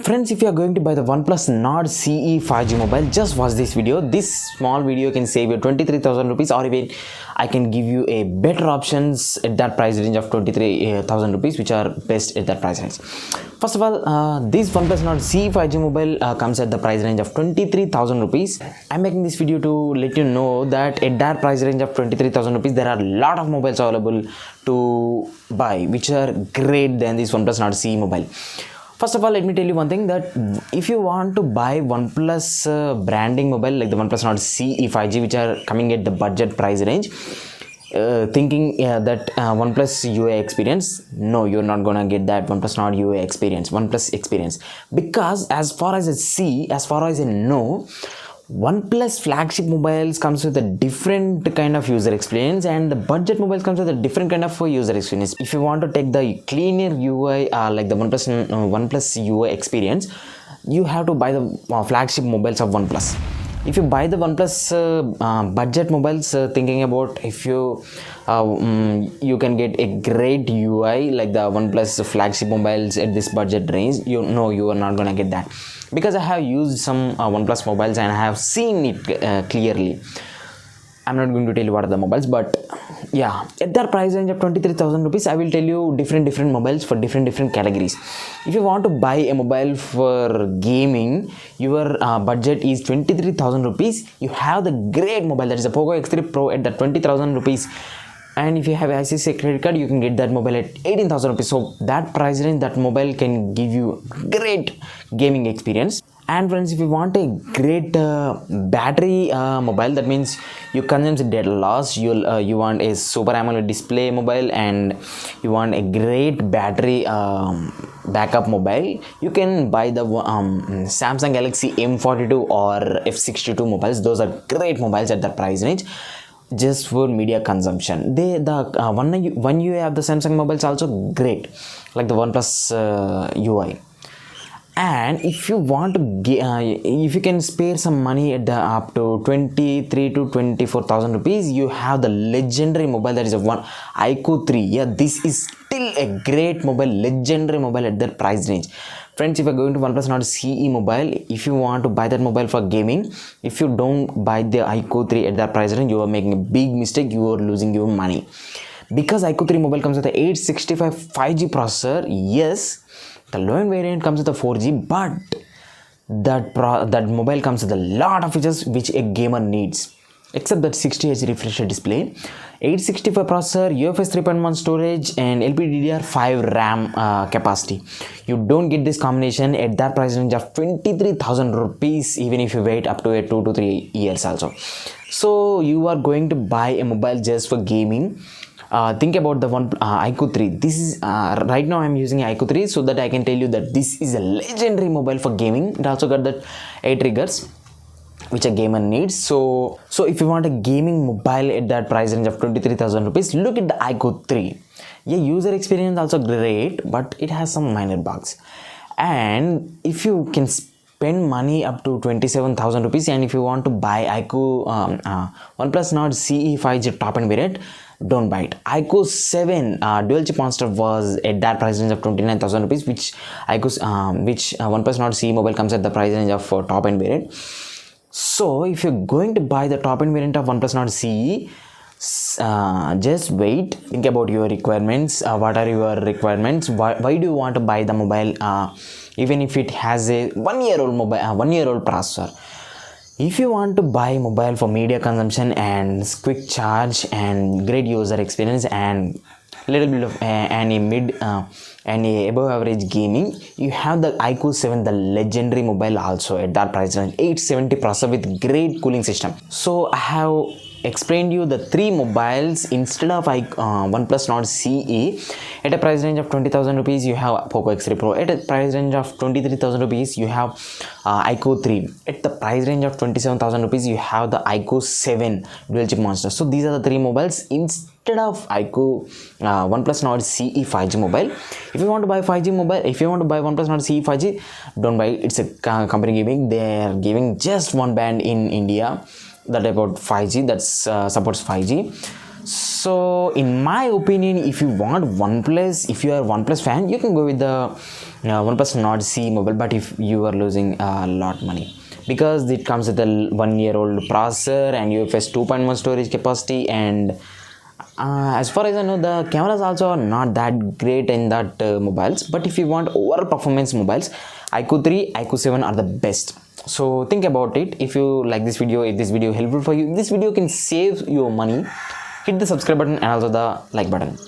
Friends, if you are going to buy the OnePlus Nord CE 5G mobile, just watch this video. This small video can save you 23,000 rupees, or even I can give you a better options at that price range of 23,000 rupees, which are best at that price range. First of all, this OnePlus Nord CE 5G mobile comes at the price range of 23,000 rupees. I'm making this video to let you know that at that price range of 23,000 rupees, there are a lot of mobiles available to buy, which are great than this OnePlus Nord CE mobile. First of all, let me tell you one thing, that if you want to buy OnePlus branding mobile like the OnePlus Nord CE 5G, which are coming at the budget price range, thinking that OnePlus UI experience, no, you're not gonna get that OnePlus Nord UI experience, OnePlus experience, because as far as I know, OnePlus flagship mobiles comes with a different kind of user experience, and the budget mobiles comes with a different kind of user experience. If you want to take the cleaner UI like the OnePlus UI experience, you have to buy the flagship mobiles of OnePlus. If you buy the OnePlus budget mobiles, thinking about if you you can get a great UI like the OnePlus flagship mobiles at this budget range, you know you are not gonna get that, because I have used some OnePlus mobiles and I have seen it clearly. I'm not going to tell you what are the mobiles, but yeah, at that price range of 23,000 rupees, I will tell you different mobiles for different categories. If you want to buy a mobile for gaming, your budget is 23,000 rupees. You have the great mobile, that is a Poco X3 Pro at the 20,000 rupees. And if you have ICICI credit card, you can get that mobile at 18,000 rupees. So that price range, that mobile can give you great gaming experience. And friends, if you want a great battery mobile, that means you consume data loss, you want a Super AMOLED display mobile, and you want a great battery backup mobile, you can buy the Samsung Galaxy M42 or F62 mobiles. Those are great mobiles at that price range, just for media consumption. One UI of the Samsung mobiles also great, like the OnePlus UI. And if you want to if you can spare some money at the up to 23 to 24,000 rupees, you have the legendary mobile, that is a one iQOO 3. Yeah, this is still a great mobile, legendary mobile at that price range. Friends, if you're going to OnePlus Nord CE mobile, if you want to buy that mobile for gaming, if you don't buy the iQOO 3 at that price range, you are making a big mistake. You are losing your money, because iQOO 3 mobile comes with the 865 5G processor. Yes, the low-end variant comes with a 4G, but that mobile comes with a lot of features which a gamer needs, except that 60Hz refresh display, 865 processor, UFS 3.1 storage, and LPDDR5 RAM capacity. You don't get this combination at that price range of 23,000 rupees, even if you wait up to 2 to 3 years also. So you are going to buy a mobile just for gaming. Think about the one iQOO 3. This is right now I'm using iQOO 3, so that I can tell you that this is a legendary mobile for gaming. It also got that 8 triggers which a gamer needs. So if you want a gaming mobile at that price range of 23,000 rupees, look at the iQOO 3. Yeah, user experience also great, but it has some minor bugs. And if you can spend money up to 27,000 rupees, and if you want to buy iQOO OnePlus Nord CE 5G top end variant, don't buy it. iQOO 7 dual chip monster was at that price range of 29,000 rupees, which OnePlus Nord CE mobile comes at the price range of top end variant. So if you're going to buy the top end variant of OnePlus Nord CE, just wait, think about your requirements. What are your requirements? Why do you want to buy the mobile even if it has a 1-year-old mobile, 1-year-old processor? If you want to buy mobile for media consumption and quick charge and great user experience and little bit of any mid and a above average gaming, you have the iQOO 7, the legendary mobile, also at that price range, 870 processor with great cooling system. So I have explained you the 3 mobiles instead of OnePlus Nord CE. At a price range of 20,000 rupees, you have Poco X3 Pro. At a price range of 23,000 rupees, you have iQOO 3. At the price range of 27,000 rupees, you have the iQOO 7 dual chip monster. So these are the 3 mobiles instead of iQOO OnePlus Nord CE 5G mobile. If you want to buy 5G mobile, if you want to buy OnePlus Nord CE 5G, don't buy it. It's a company giving. They are giving just one band in India that about 5G, that supports 5G. So in my opinion, if you want OnePlus, if you are OnePlus fan, you can go with the OnePlus Nord C mobile, but if you are losing a lot money, because it comes with a 1-year-old processor and UFS 2.1 storage capacity, and as far as I know, the cameras also are not that great in that mobiles. But if you want overall performance mobiles, iQOO 3, iQOO 7 are the best. So think about it. If you like this video, if this video helpful for you, if this video can save your money, hit the subscribe button and also the like button.